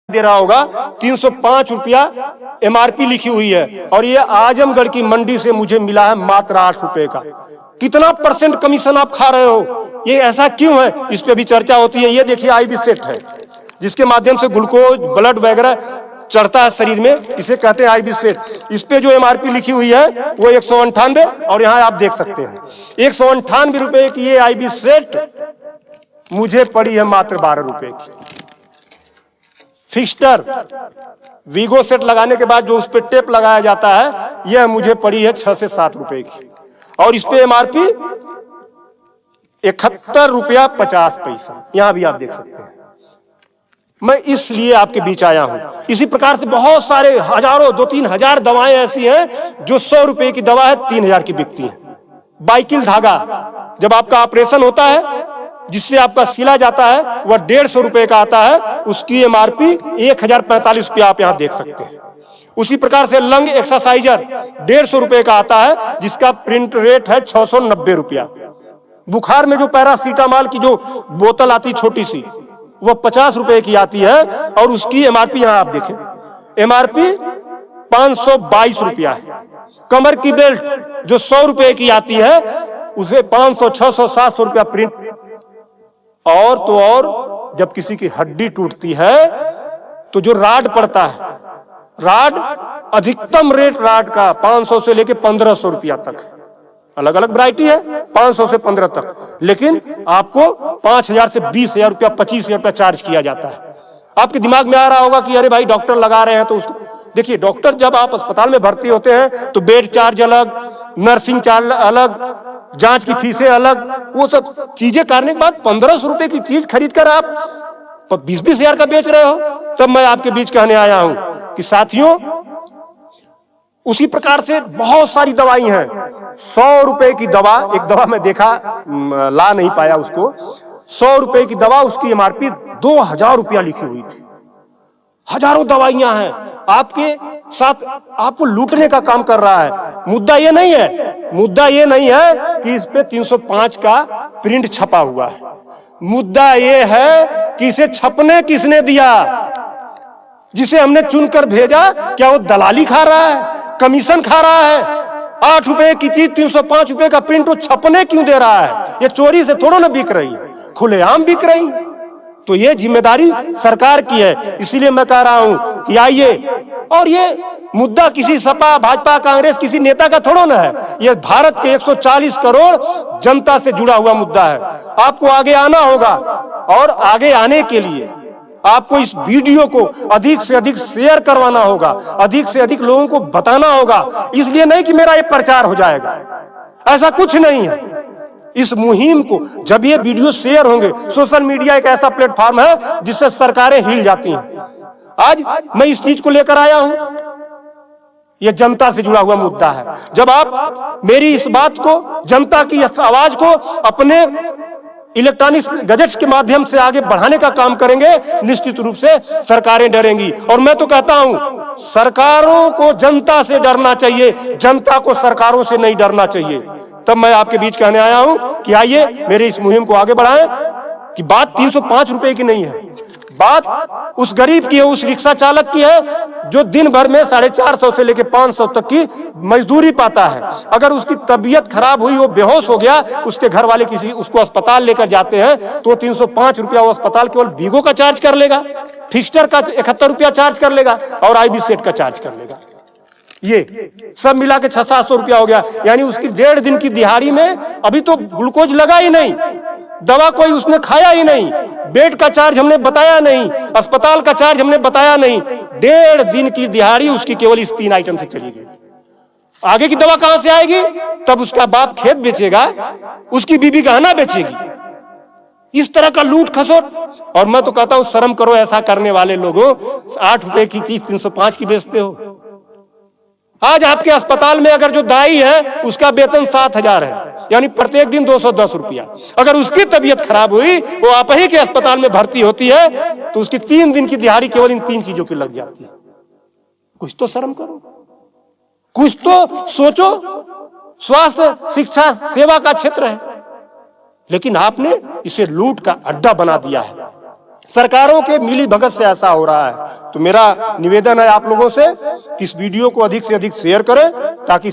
दे रहा होगा 305 रुपया एमआरपी लिखी हुई है और ये आजमगढ़ की मंडी से मुझे मिला है मात्र 8 रुपए का। कितना परसेंट कमीशन आप खा रहे हो? ये ऐसा क्यों है? इस पे भी चर्चा होती है। ये देखिए आईबी सेट है जिसके माध्यम से ग्लूकोज ब्लड वगैरह चढ़ता है शरीर में, इसे कहते हैं आईबी सेट। इस पे जो एमआरपी लिखी हुई है वो 198 और यहाँ आप देख सकते हैं 198 रुपए की ये आईबी सेट मुझे पड़ी है मात्र 12 रुपए की। फिक्स्टर वीगो सेट लगाने के बाद जो उस पर टेप लगाया जाता है यह मुझे पड़ी है 6 से 7 रुपए की और इस पे एमआरपी 71 रुपया 50 पैसा। यहां भी आप देख सकते हैं। मैं इसलिए आपके बीच आया हूं। इसी प्रकार से बहुत सारे हजारों 2-3 हजार दवाएं ऐसी हैं जो 100 रुपए की दवा है 3000 की बिकती है। बाइकिल धागा जब आपका ऑपरेशन होता है जिससे आपका सिला जाता है वह 150 रुपए का आता है, उसकी एमआरपी 1045 रुपया आप यहां देख सकते हैं। उसी प्रकार से लंग एक्सरसाइजर 150 रुपए का आता है जिसका प्रिंट रेट है 690 रुपया। बुखार में जो पैरासीटामॉल की जो बोतल आती छोटी सी वह 50 रुपए की आती है और उसकी एमआरपी यहां आप देखें एमआरपी 522 रुपया है। कमर की बेल्ट जो 100 रुपए की आती है उसे 500, 600, 700 रुपया प्रिंट। और तो और जब किसी की हड्डी टूटती है तो जो राड पड़ता है, राड अधिकतम रेट राड का 500 से लेके 1500 रुपया तक, अलग अलग वैरायटी है 500 से 15 तक, लेकिन आपको 5000 से 20,000 रुपया 25,000 रुपया चार्ज किया जाता है। आपके दिमाग में आ रहा होगा कि अरे भाई डॉक्टर लगा रहे हैं तो उसको देखिए, डॉक्टर जब आप अस्पताल में भर्ती होते हैं तो बेड चार्ज अलग, नर्सिंग चार्ज अलग, जांच की फीसें अलग, वो सब चीजें करने के बाद 1500 रुपए की चीज खरीद कर आप 20-20 हजार का बेच रहे हो। तब मैं आपके बीच कहने आया हूं कि साथियों उसी प्रकार से बहुत सारी दवाई हैं। 100 रुपए की दवा, एक दवा मैं देखा ला नहीं पाया उसको, 100 रुपए की दवा उसकी एमआरपी 2000 रुपया लिखी हुई थी। हजारों दवाइयां हैं आपके साथ, आपको लूटने का काम कर रहा है। मुद्दा ये नहीं है, मुद्दा ये नहीं है कि इस पे 305 का प्रिंट छपा हुआ है। मुद्दा ये है कि इसे छपने किसने दिया? जिसे हमने चुनकर भेजा, क्या वो दलाली खा रहा है, कमीशन खा रहा है? 8 रुपए की चीज 305 रुपए का प्रिंट वो छपने क्यों दे रहा है? ये चोरी से थोड़ा ना बिक रही है, खुलेआम बिक रही है। तो ये जिम्मेदारी सरकार की है। इसीलिए मैं कह रहा हूं कि आइए, और ये मुद्दा किसी सपा भाजपा कांग्रेस किसी नेता का थोड़ा ना है, ये भारत के 140 करोड़ जनता से जुड़ा हुआ मुद्दा है। आपको आगे आना होगा और आगे आने के लिए आपको इस वीडियो को अधिक से अधिक शेयर करवाना होगा, अधिक से अधिक लोगों को बताना होगा। इसलिए नहीं कि मेरा ये प्रचार हो जाएगा, ऐसा कुछ नहीं है। इस मुहिम को जब ये वीडियो शेयर होंगे, सोशल मीडिया एक ऐसा प्लेटफॉर्म है जिससे सरकारें हिल जाती हैं। आज मैं इस चीज को लेकर आया हूं, यह जनता से जुड़ा हुआ मुद्दा है। जब आप मेरी इस बात को, जनता की इस आवाज को अपने इलेक्ट्रॉनिक गैजेट्स के माध्यम से आगे बढ़ाने का काम करेंगे, निश्चित रूप से सरकारें डरेंगी। और मैं तो कहता हूं सरकारों को जनता से डरना चाहिए, जनता को सरकारों से नहीं डरना चाहिए। तब मैं आपके बीच कहने आया हूं कि आइए मेरी इस मुहिम को आगे बढ़ाएं कि बात 305 रुपए की नहीं है, बात उस गरीब की है, उस रिक्शा चालक की है जो दिन भर में 450 से लेकर 500 तक की मजदूरी पाता है। अगर उसकी तबीयत खराब हुई, वो बेहोश हो गया, उसके घर वाले किसी उसको अस्पताल लेकर जाते हैं तो 305 रुपया वो अस्पताल केवल वीगो का चार्ज कर लेगा, फिक्स्टर का 71 रुपया चार्ज कर लेगा और आईबी सेट का चार्ज कर लेगा। ये सब मिला के 600-700 रुपया हो गया। यानी उसकी 1.5 दिन की दिहाड़ी में अभी तो ग्लूकोज लगा ही नहीं, दवा कोई उसने खाया ही नहीं, बेड का चार्ज हमने बताया नहीं, अस्पताल का चार्ज हमने बताया नहीं। 1.5 दिन की दिहाड़ी उसकी केवल इस 3 आइटम से चली गई। आगे की दवा कहां से आएगी? तब उसका बाप खेत बेचेगा, उसकी बीबी गहना बेचेगी। इस तरह का लूट खसोट। और मैं तो कहता हूं शर्म करो ऐसा करने वाले लोगों। 8 रुपए की चीज 305 की बेचते हो। आज आपके अस्पताल में अगर जो दाई है उसका वेतन 7,000 है, यानी प्रत्येक दिन 210 रुपया। अगर उसकी तबीयत खराब हुई, वो आप ही के अस्पताल में भर्ती होती है तो उसकी 3 दिन की दिहाड़ी केवल इन 3 चीजों की लग जाती है। कुछ तो शर्म करो, कुछ तो सोचो। स्वास्थ्य, शिक्षा, सेवा का क्षेत्र है, लेकिन आपने इसे लूट का अड्डा बना दिया है। सरकारों के मिली भगत से ऐसा हो रहा है। तो मेरा निवेदन है आप लोगों से कि इस वीडियो को अधिक से अधिक शेयर करें ताकि